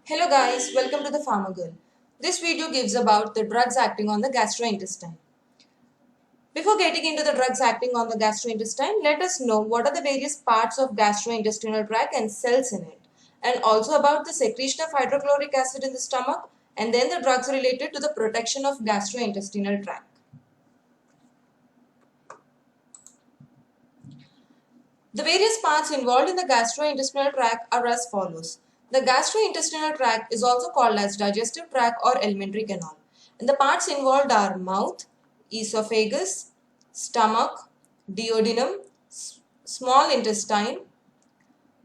Hello guys, welcome to the Farmer Girl. This video gives about the drugs acting on the gastrointestine. Before getting into the drugs acting on the gastrointestine, let us know what are the various parts of gastrointestinal tract and cells in it, and also about the secretion of hydrochloric acid in the stomach, and then the drugs related to the protection of gastrointestinal tract. The various parts involved in the gastrointestinal tract are as follows. The gastrointestinal tract is also called as digestive tract or alimentary canal. And the parts involved are mouth, esophagus, stomach, duodenum, small intestine,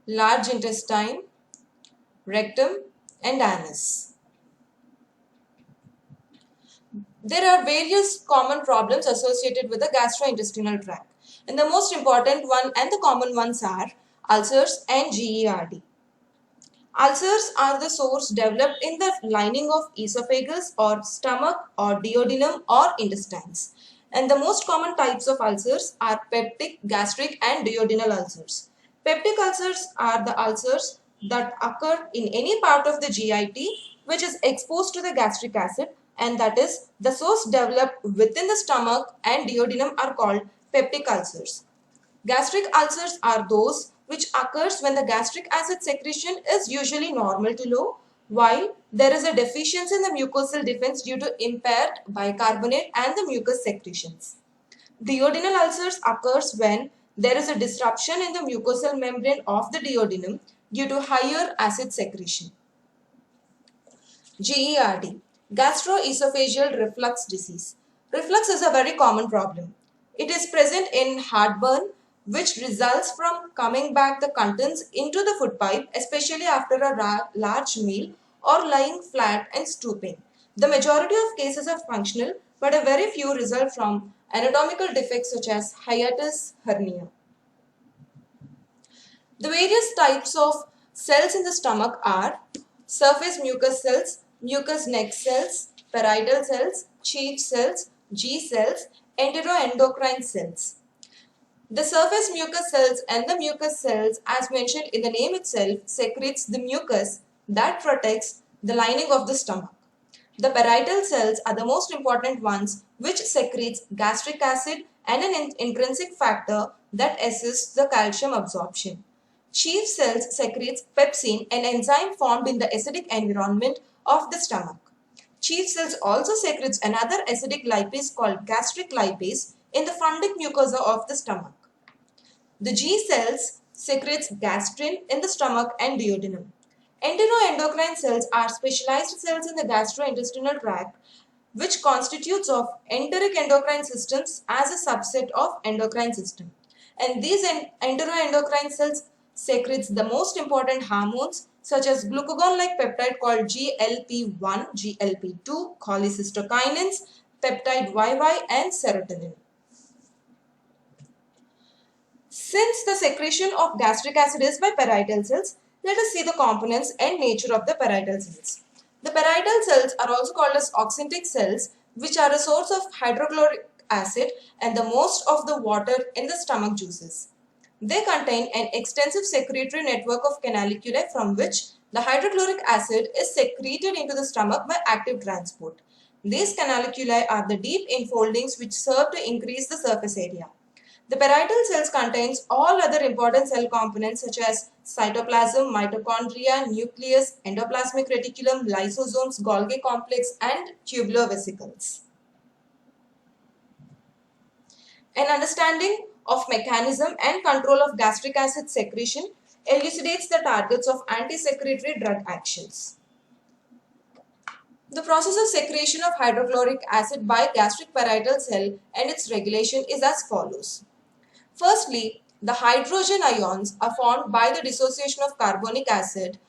large intestine, rectum, and anus. There are various common problems associated with the gastrointestinal tract. And the most important one and the common ones are ulcers and GERD. Ulcers are the source developed in the lining of esophagus or stomach or duodenum or intestines. And the most common types of ulcers are peptic, gastric and duodenal ulcers. Peptic ulcers are the ulcers that occur in any part of the GIT which is exposed to the gastric acid, and that is the source developed within the stomach and duodenum are called peptic ulcers. Gastric ulcers are those which occurs when the gastric acid secretion is usually normal to low, while there is a deficiency in the mucosal defense due to impaired bicarbonate and the mucus secretions. Duodenal ulcers occurs when there is a disruption in the mucosal membrane of the duodenum due to higher acid secretion. GERD, gastroesophageal reflux disease. Reflux is a very common problem. It is present in heartburn, which results from coming back the contents into the food pipe, especially after a large meal or lying flat and stooping. The majority of cases are functional, but a very few result from anatomical defects such as hiatus hernia. The various types of cells in the stomach are surface mucus cells, mucous neck cells, parietal cells, chief cells, G cells, enteroendocrine cells. The surface mucus cells and the mucus cells, as mentioned in the name itself, secretes the mucus that protects the lining of the stomach. The parietal cells are the most important ones, which secretes gastric acid and an intrinsic factor that assists the calcium absorption. Chief cells secretes pepsin, an enzyme formed in the acidic environment of the stomach. Chief cells also secretes another acidic lipase called gastric lipase in the fundic mucosa of the stomach. The G cells secretes gastrin in the stomach and duodenum. Enteroendocrine cells are specialized cells in the gastrointestinal tract which constitutes of enteric endocrine systems as a subset of endocrine system. And these enteroendocrine cells secretes the most important hormones such as glucagon-like peptide called GLP-1, GLP-2, cholecystokinins, peptide YY and serotonin. Since the secretion of gastric acid is by parietal cells, let us see the components and nature of the parietal cells. The parietal cells are also called as oxyntic cells, which are a source of hydrochloric acid and the most of the water in the stomach juices. They contain an extensive secretory network of canaliculi from which the hydrochloric acid is secreted into the stomach by active transport. These canaliculi are the deep infoldings which serve to increase the surface area. The parietal cells contains all other important cell components such as cytoplasm, mitochondria, nucleus, endoplasmic reticulum, lysosomes, Golgi complex and tubular vesicles. An understanding of mechanism and control of gastric acid secretion elucidates the targets of anti-secretory drug actions. The process of secretion of hydrochloric acid by gastric parietal cell and its regulation is as follows. Firstly, the hydrogen ions are formed by the dissociation of carbonic acid,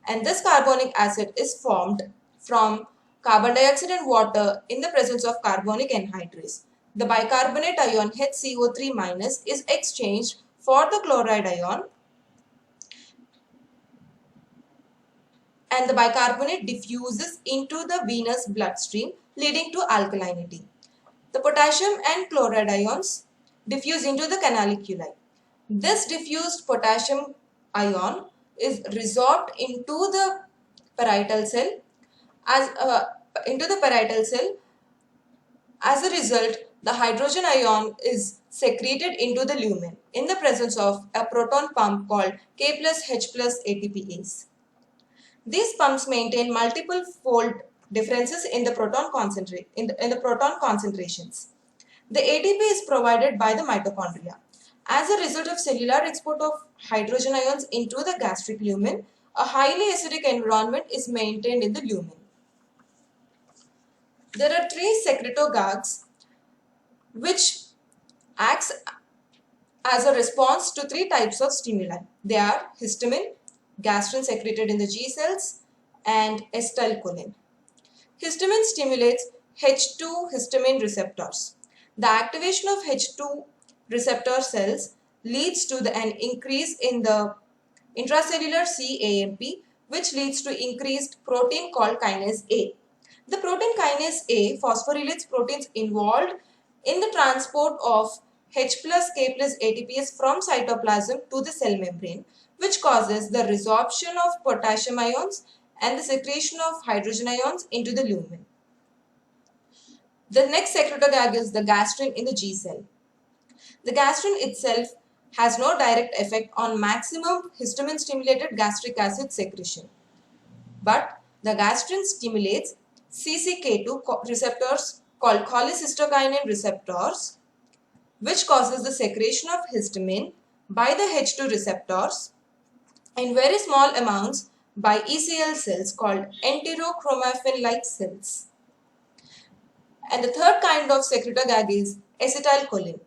and this carbonic acid is formed from carbon dioxide and water in the presence of carbonic anhydrase. The bicarbonate ion HCO3- is exchanged for the chloride ion, and the bicarbonate diffuses into the venous bloodstream, leading to alkalinity. The potassium and chloride ions diffuse into the canaliculi. This diffused potassium ion is resorbed into the parietal cell. As into the parietal cell, as a result, the hydrogen ion is secreted into the lumen in the presence of a proton pump called K plus H plus ATPase. These pumps maintain multiple fold differences in the proton concentrations. The ATP is provided by the mitochondria. As a result of cellular export of hydrogen ions into the gastric lumen, a highly acidic environment is maintained in the lumen. There are three secretogags which acts as a response to three types of stimuli. They are histamine, gastrin secreted in the G cells, and acetylcholine. Histamine stimulates H2 histamine receptors. The activation of H2 receptor cells leads to an increase in the intracellular cAMP, which leads to increased protein called kinase A. The protein kinase A phosphorylates proteins involved in the transport of H plus K plus ATPase from cytoplasm to the cell membrane, which causes the resorption of potassium ions and the secretion of hydrogen ions into the lumen. The next secretogag is the gastrin in the G cell. The gastrin itself has no direct effect on maximum histamine stimulated gastric acid secretion, but the gastrin stimulates CCK2 receptors called cholecystokinin receptors, which causes the secretion of histamine by the H2 receptors in very small amounts by ECL cells called enterochromaffin-like cells. And the third kind of secretogag is acetylcholine.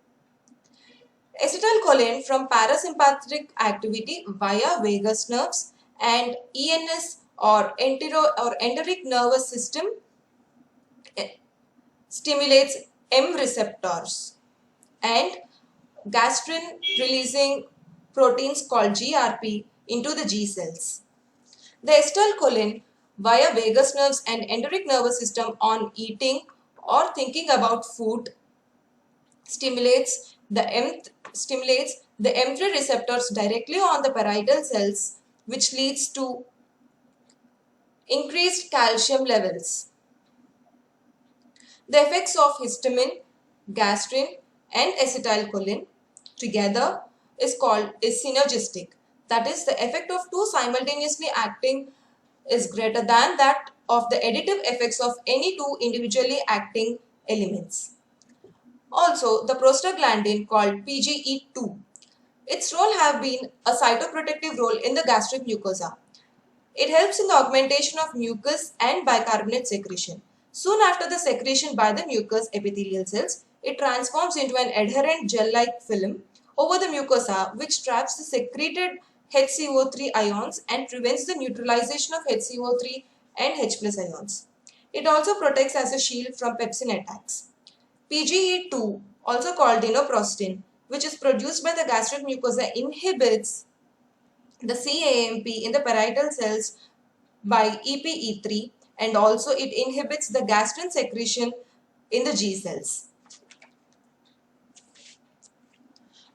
Acetylcholine from parasympathetic activity via vagus nerves and ENS or enteric nervous system stimulates M receptors and gastrin releasing proteins called GRP into the G cells. The acetylcholine via vagus nerves and enteric nervous system on eating or thinking about food stimulates the M3 receptors directly on the parietal cells, which leads to increased calcium levels. The effects of histamine, gastrin and acetylcholine together is synergistic. That is, the effect of two simultaneously acting is greater than that of the additive effects of any two individually acting elements. Also, the prostaglandin called PGE2, its role have been a cytoprotective role in the gastric mucosa. It helps in the augmentation of mucus and bicarbonate secretion. Soon after the secretion by the mucous epithelial cells, it transforms into an adherent gel-like film over the mucosa which traps the secreted HCO3 ions and prevents the neutralization of HCO3 and H plus ions. It also protects as a shield from pepsin attacks. PGE2, also called dinoprostin, which is produced by the gastric mucosa, inhibits the cAMP in the parietal cells by EPE3, and also it inhibits the gastrin secretion in the G cells.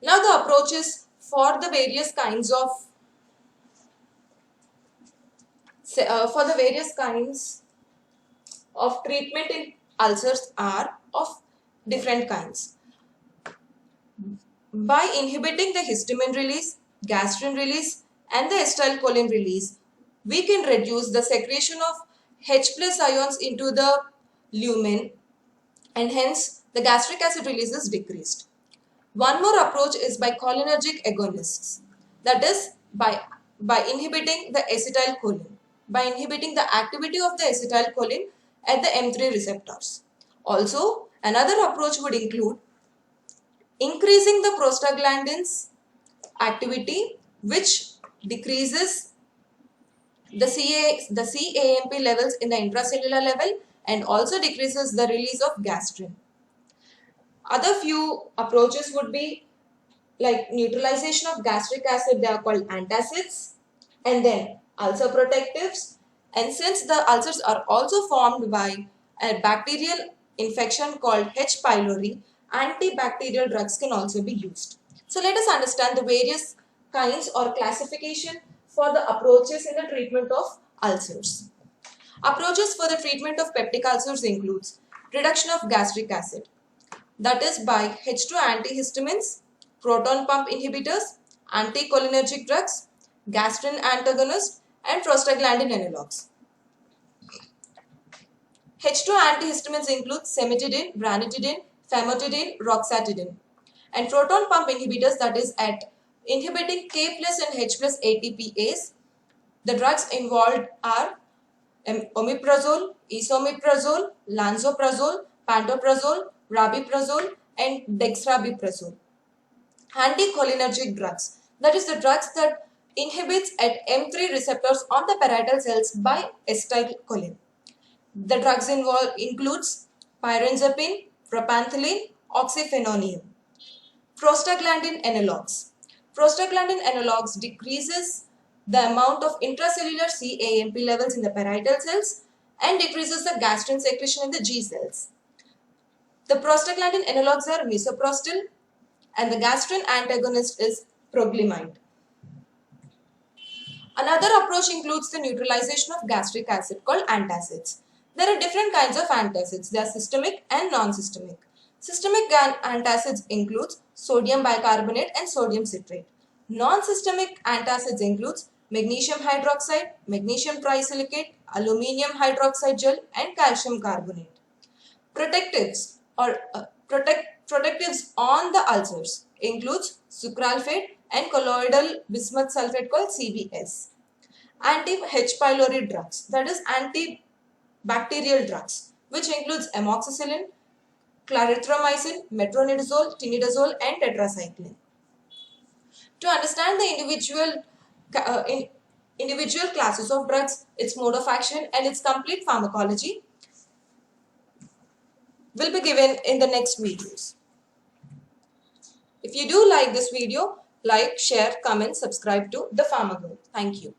Now the approaches for the various kinds of treatment in ulcers are of different kinds. By inhibiting the histamine release, gastrin release and the acetylcholine release, we can reduce the secretion of H plus ions into the lumen and hence the gastric acid release is decreased. One more approach is by cholinergic agonists, that is by inhibiting the acetylcholine, by inhibiting the activity of the acetylcholine at the M3 receptors. Also, another approach would include increasing the prostaglandins activity, which decreases the cAMP levels in the intracellular level and also decreases the release of gastrin. Other few approaches would be like neutralization of gastric acid, they are called antacids, and then ulcer protectives. And since the ulcers are also formed by a bacterial infection called H. pylori, antibacterial drugs can also be used. So let us understand the various kinds or classification for the approaches in the treatment of ulcers. Approaches for the treatment of peptic ulcers includes reduction of gastric acid, that is by H2 antihistamines, proton pump inhibitors, anticholinergic drugs, gastrin antagonists, and prostaglandin analogs. H2 antihistamines include cimetidine, ranitidine, famotidine, roxatidine, and proton pump inhibitors, that is at inhibiting K plus and H plus ATPase. The drugs involved are omeprazole, esomeprazole, lansoprazole, pantoprazole, rabeprazole, and dextrabeprazole. Anticholinergic drugs, that is the drugs that inhibits at M3 receptors on the parietal cells by acetylcholine. The drugs involved includes pyrazapine, propanthyline, oxyphenonium. Prostaglandin analogs. Prostaglandin analogs decreases the amount of intracellular cAMP levels in the parietal cells and decreases the gastrin secretion in the G cells. The prostaglandin analogs are misoprostol and the gastrin antagonist is proguanil. Another approach includes the neutralization of gastric acid called antacids. There are different kinds of antacids. They are systemic and non-systemic. Systemic antacids include sodium bicarbonate and sodium citrate. Non-systemic antacids includes magnesium hydroxide, magnesium trisilicate, aluminium hydroxide gel, and calcium carbonate. Protectives or protectives on the ulcers includes sucralfate and colloidal bismuth sulfate called CBS. Anti-H. pylori drugs, that is antibacterial drugs, which includes amoxicillin, clarithromycin, metronidazole, tinidazole, and tetracycline. To understand the individual classes of drugs, its mode of action, and its complete pharmacology will be given in the next videos. If you do like this video, like, share, comment, subscribe to The Pharma Girl. Thank you.